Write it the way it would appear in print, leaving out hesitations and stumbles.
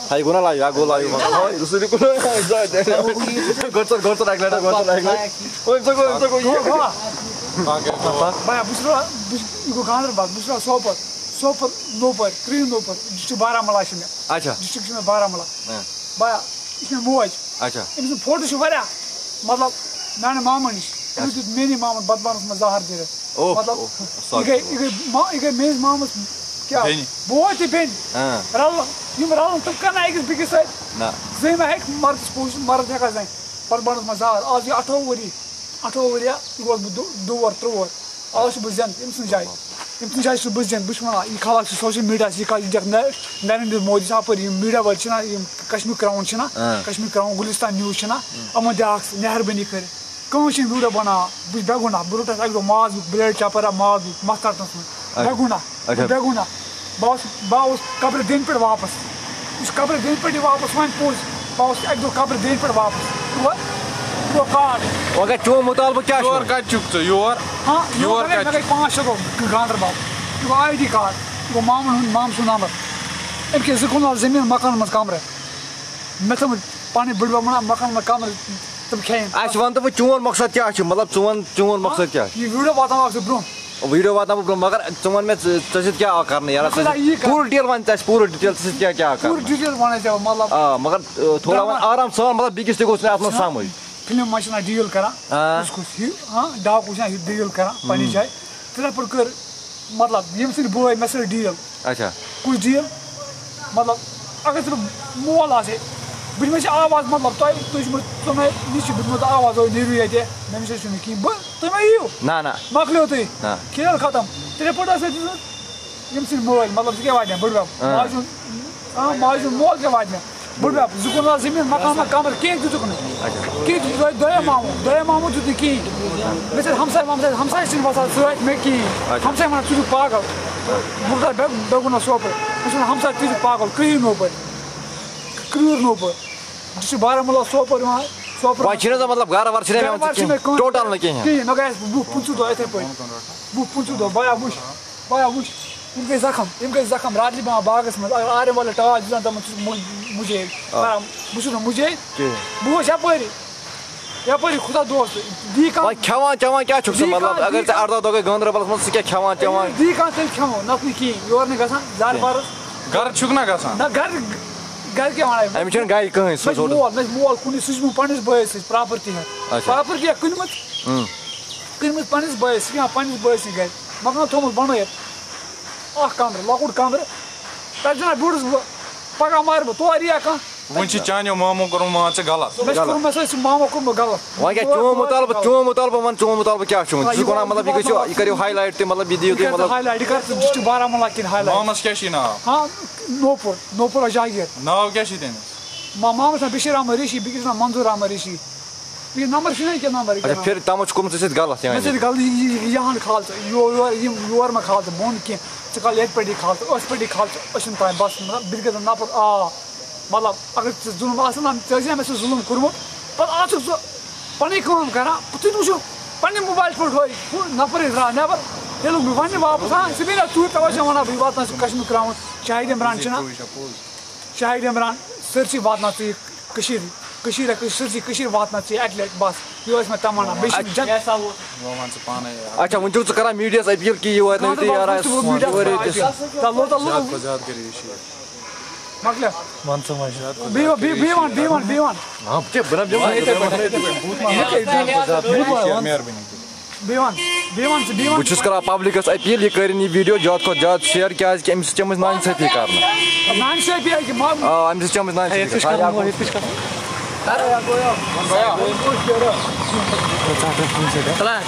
Hai guna lah ya, gua lah. Rusuh di kulo. Gocor agak. Oh, itu gua. Baya busra igo Gaanderbal busra soper noper green noper district Baramulla shime Acha district shime Baramulla baya isme moj Acha imis photo shu varya matlab nane mamani imis meni maman badbanos ma zahar dire matlab ige mez mamas kya boy te ben ralla yum ralla tum kana igis bigis side na zema hek mard heka zain badbanos ma zahar az 18 wari 18 وریا یہ گوس دور ترور آج بزین امسن جائے سہ بزین بہ ونان یہ خلق سوشل میڈیا یہ نریندر مودی صاحب پر میڈیا ول کشمیر کراؤن کشمیر کراؤن گلستان نیوز یمن داک مہربانی کر کم ویڈیو بنانا بہ بے گناہ بہ روٹس اکہ دہ ماز بلیڈ چپرا ماز مت کٹنس من بے گناہ بہ قبر دین پہ واپس اس قبر دین پہ واپس ون پوز بہ اکہ دہ قبر دین پہ واپس اگر چون مطالبہ کیا یور کت چک ژٕ یور یور مے گئی 5 دۄہ گاندربل یہ گو آئی ڈی کارڈ یہ گو مام سُنٛد نمبر أمۍ کِس 2 کنال زٔمیٖن مکانن منٛز کمرٕ مےٚ تھوٚمُت پنٕنۍ بٕڈبب ونان مکانن منٛز کمرٕ تِم کھٮ۪یِن اَسہِ وَن تہٕ وۄنۍ چون مقصد کیٛاہ چھُ مطلب ژٕ وَن چون مقصد کیٛاہ چھُ یہ ویڈیو واتناوکھ ژٕ برٛونٛہہ ویڈیو واتناو بہٕ برٛونٛہہ مگر ژٕ وَن مےٚ ژےٚ سۭتۍ کیٛاہ آو کرنہٕ یارا پوٗرٕ ڈِٹیل وَن ژٕ اَسہِ پوٗرٕ ڈِٹیل ژےٚ سۭتۍ کیٛاہ آو پوٗرٕ کرنہٕ ڈِٹیل وَنے ژےٚ مطلب آ مگر تھوڑا وَن آرام سان مطلب بیٚکِس تہِ گوٚژھ نہٕ اَتھ منٛز سمٕجھ فِلم منٛز چھِنہ ڈیٖل کران ڈاکوٗ چھِنہ ڈیٖل کران پننہِ جایہِ تِتھے پٲٹھۍ کٔر مطلب ییٚمہِ سٕنٛدۍ بٲے مےٚ سۭتۍ ڈیٖل اچھا کُس ڈیٖل مطلب اگر ژٕ مول آسے بہٕ دِمے ژےٚ آواز مطلب تُہۍ چھُو ژٕ مےٚ نِش چھُ دیُتمُت آواز نیٖرِو ییٚتہِ مےٚ نِش چھُنہٕ کِہیٖنۍ بہٕ تُہۍ مہ یِیِو نہ مۄکلیو تُہۍ کھیل ختم تِتھے پٲٹھۍ ٲسۍ دِژمٕژ ییٚمہِ سٕنٛدۍ مٲلۍ مطلب ژٕ کیٛاہ واتہِ مےٚ بٕڈبب ماجہِ ہُنٛد مول کیٛاہ واتہِ مےٚ بٕڈبب 2 کنال زٔمیٖن مکان منٛز کمرٕ کِہیٖنۍ دِتُکھ نہٕ کِہیٖنۍ دوٚیِم ماموٗ دیُت نہٕ کِہیٖنۍ مےٚ چھِ ہمساے چھِنہٕ وسان سۭتۍ مےٚ کِہیٖنۍ ہمساے ونان ژٕ چھُکھ پاگل بہٕ بے گُناہ سوپور مےٚ چھُ ونان ہمساے ژٕ چھُکھ پاگل کرٛہِنۍ نوپور ڈِسٹرٛک بارہمولہ سوپور یِوان سوپور وۄنۍ چھِنہٕ ژٕ مطلب گرٕ وَرٕ چھِنہٕ ٹوٹل نہٕ کِہیٖنۍ مےٚ گٔے 15 دۄہ یِتھے پٲٹھۍ 15 دۄہ بیا وٕچھ یِم گٔے زخم راتلی بیٚہوان باغس منٛز اگر آرِ والہِ ٹاس دِژان دپان ژٕ چھُکھ مُجے بہٕ چھُس نہٕ مُجے بہٕ اوسُس یپٲری خدا دوست دی کانٛہہ کھٮ۪وان چٮ۪وان کیٛاہ چھُکھ ژٕ مطلب اگر ژےٚ 18 دۄہ گٔے گاندربلس منٛز ژٕ کیٛاہ کھٮ۪وان چٮ۪وان دی کانٛہہ تیٚلہِ کھٮ۪مو نتہٕ نہٕ کِہیٖنۍ یور نہٕ گژھان زیادٕ بارس گرٕ چھُکھ نا گژھان نہ گرِ کیٛاہ ونان أمِس چھُنہٕ گرِ کٕہٕنۍ مےٚ چھُ مول کُنہِ سُہ چھُ مےٚ پننِس بٲیِس سۭتۍ پراپرٹی پراپرٹی کٕنمٕژ پننِس بٲیِس سُہ بیٚہوان پننِس بٲیِس سٕنٛدۍ گرِ مکان تھوٚمُت بنٲیِتھ اکھ کمرٕ لۄکُٹ کمرٕ تتہِ زَن بیوٗٹھُس بہٕ پگاہ مارٕ بہٕ تورٕ یِیا کانٛہہ وۄنۍ چھِ چانیو مامو کوٚرمُت مان ژٕ غلط مےٚ سۭتۍ چھُ مامو کوٚرمُت غلط وۄنۍ کیٛاہ چون مُطالبہٕ وَن چون مُطالبہٕ کیٛاہ چھُ وۄنۍ ژٕ چھُکھ وَنان مطلب یہِ کٔرِو ہاے لایٹ تہِ مطلب یہِ دِیِو تُہۍ مطلب ہاے لایٹ یہِ کر ژٕ ڈِسٹرٛک بارہمولہ کِنۍ ہاے لایٹ مامس کیٛاہ چھُے ناو ہاں نوپور جاگیٖر ناو کیٛاہ چھُے تٔمِس مامس ناو بشیٖر احمد ریٖشی بیٚکِس ناو منظوٗر احمد ریٖشی بیٚیہِ نمبر چھُنہ کیٚنٛہہ نمبر اچھا پھر تامَتھ چھُ کوٚرمُت ژےٚ سۭتۍ غلط مےٚ سۭتۍ غلطی یِہان کھال ژٕ یور مہ کھال ژٕ بۄن کینٛہہ ژٕ کھال ییٚتہِ پٮ۪ٹھی کھال ژٕ أتھۍ پٮ۪ٹھی کھال ژٕ أچھن تانۍ بس مطلب بہٕ تہِ گژھان نفر مطلب اگر ژٕ ظُلم آسہِ نا ژےٚ ٲسۍ نا مےٚ سۭتۍ ظُلم کوٚرمُت پتہٕ آز چھُکھ ژٕ پنٕنۍ کٲم کران تُہۍ وٕچھِو پننہِ موبایلَس پٮ۪ٹھ ہُہ نفرٕے درٛاو نٮ۪بر ییٚلہِ بہٕ وَنہِ واپس ژٕ بیٚیہِ نا ژوٗرِ تَوَے چھَس وَنان بہٕ واتناو ژٕ کشمیٖر کراوُن شاہِد عمران چھُنہ شاہِد عمران سٲرسٕے واتناو ژٕ یہِ کٔشیٖر سٲرسٕے کٔشیٖر واتناو ژٕ یہِ اَکہِ لٹہِ بس یہِ ٲس مےٚ تمنا بیٚیہِ چھِ اچھا وۄنۍ چھُکھ ژٕ کران میٖڈیاہس أپیٖل کہِ یہِ واتنٲیِو تُہۍ یارا مۄکلیو بیٚیہِ وَن بہٕ چھُس کران پبلکس أپیٖل یہِ کٔرِنۍ یہِ ویٖڈیو زیادٕ کھۄتہٕ زیادٕ شِیر کیازِ کہِ أمِس چھِ چٔمٕژ نااِنصٲفی کرنہٕ آ أمِس چھِ چٔمٕژ نااِنصٲفی Fala,